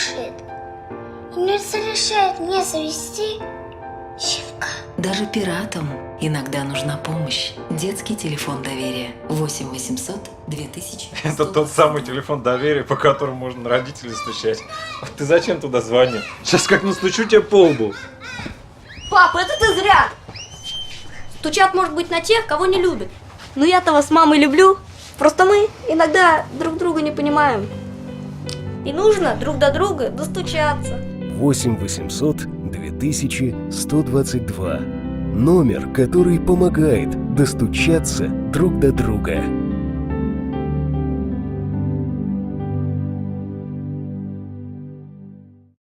слушает и не разрешает мне завести щенка. Даже пиратам иногда нужна помощь. Детский телефон доверия 8 800 2000. Это тот самый телефон доверия, по которому можно на родителей стучать. Вот ты зачем туда звонил? Сейчас как настучу тебе по лбу. Пап, это ты зря! Стучат, может быть, на тех, кого не любят. Но я-то вас с мамой люблю. Просто мы иногда друг друга не понимаем. И нужно друг до друга достучаться. 8 800 2122. Номер, который помогает достучаться друг до друга.